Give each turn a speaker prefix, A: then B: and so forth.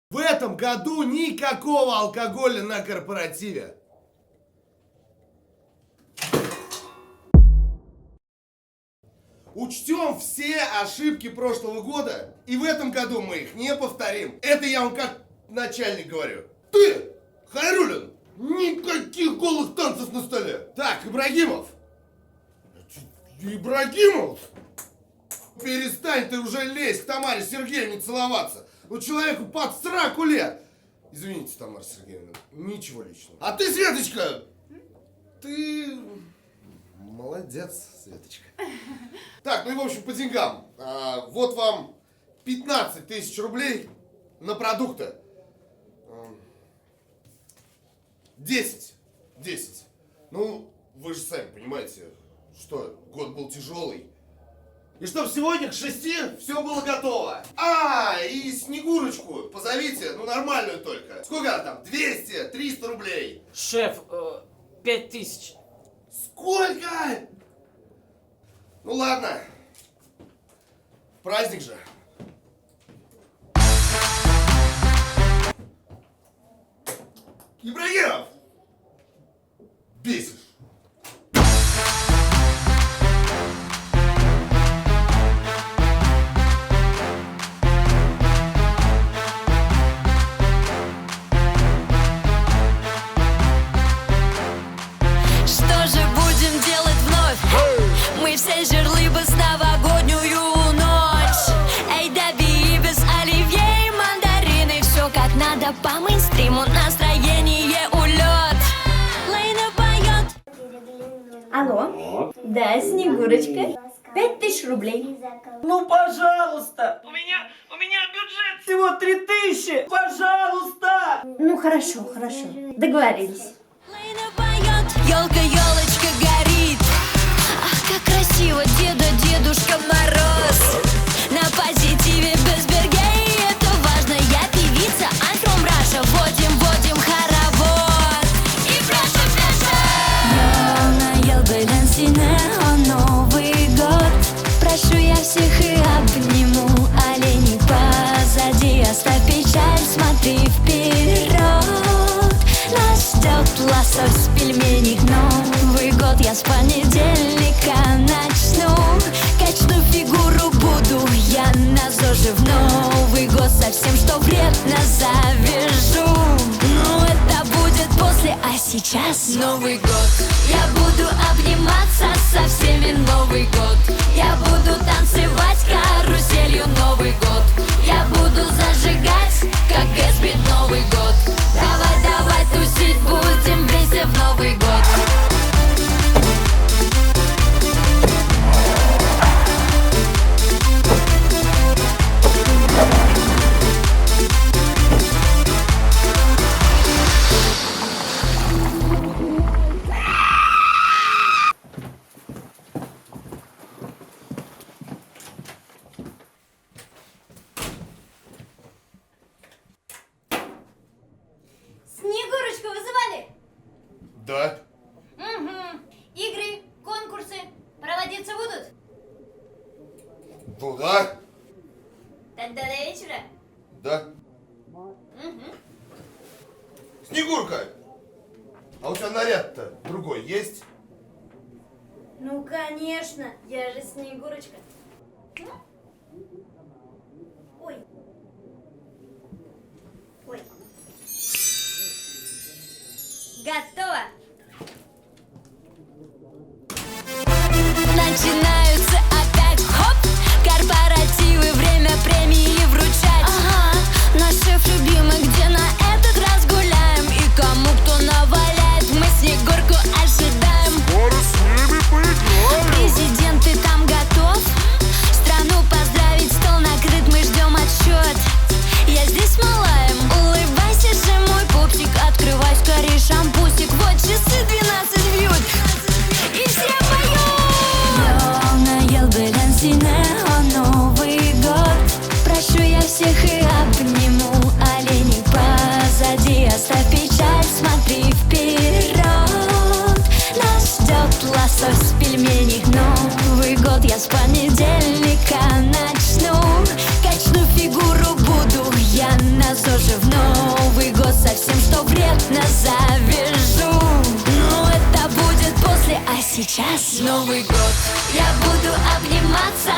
A: В этом году никакого алкоголя на корпоративе. Учтем все ошибки прошлого года, и в этом году мы их не повторим. Это я вам как начальник говорю. Ты, Хайруллин, никаких голых танцев на столе. Так, Ибрагимов. Ибрагимов? Перестань ты уже лезть к Тамаре Сергеевне целоваться. Ну, человеку под 40 лет. Извините, Тамара Сергеевна, ничего личного. А ты, Светочка, ты... Молодец, Светочка. Так, ну и в общем по деньгам. Вот вам 15 тысяч рублей на продукты. 10. Ну, вы же сами понимаете, что год был тяжелый. И чтоб сегодня к 6 все было готово. И Снегурочку позовите, ну нормальную только. Сколько она там? 200, 300 рублей.
B: Шеф, 5000.
A: Сколько? Ну ладно. Праздник же. Ибрагимов! Бесишь.
C: Что же будем делать вновь? Мы все жерли бы с новогоднюю ночь. Эй, дави без оливье и мандарины. Все как надо по мейнстриму, настроение улет. Лейна поет.
D: Алло? Да, Снегурочка. 5000 рублей.
B: Ну, пожалуйста! У меня бюджет всего 3000! Пожалуйста!
D: Ну, хорошо. Договорились.
C: Лейна поет. Елка, елочка горит. Ах, как красиво, Дедушка Мороз. На позитиве без бергей, это важно. Я певица, I'm from Russia. Вводим хоровод. И прошу, наел бы Лансине, Новый год. Прошу я всех и обниму. Олени позади, оставь печаль, смотри вперед. Нас ждет лосось, пельмени, Новый год. Я с понедельника начну. Качну фигуру буду я на ЗОЖе. В Новый год совсем что вредно завяжу. Ну это будет после, а сейчас Новый год. Я буду обниматься со всеми Новый год. Я буду танцевать каруселью Новый год. Я буду зажигать, как Гэсби Новый год. Давай тусить будем вместе в Новый год.
D: Снегурочку вызывали?
A: Да.
D: Угу. Игры, конкурсы проводиться будут?
A: Ну да.
D: Тогда до вечера?
A: Да.
D: Угу.
A: Снегурка! А у тебя наряд-то другой есть?
D: Ну, конечно, я же Снегурочка. Ой. Готово.
C: Начинаются опять, хоп, корпоративы, время премии вручать. Ага, наш шеф любимый, где на этот раз гуляем? И кому кто наваляет, мы Снегурку ожидаем.
E: Скоро с ними поиграем.
C: Президент, ты там готов? Страну поздравить, стол накрыт, мы ждем отсчет. Я здесь малаем, улыбайся же, мой пупсик. Открывай скорее шампусик, вот часы 12 бьют. И все поют. Наел бы Лансине, Новый год. Прошу я всех и обниму. Олени позади, оставь печаль, смотри вперед. Нас ждет лосось, пельмени, Новый год. Я с понедельника начну. Качну фигуру Новый год. Я буду обниматься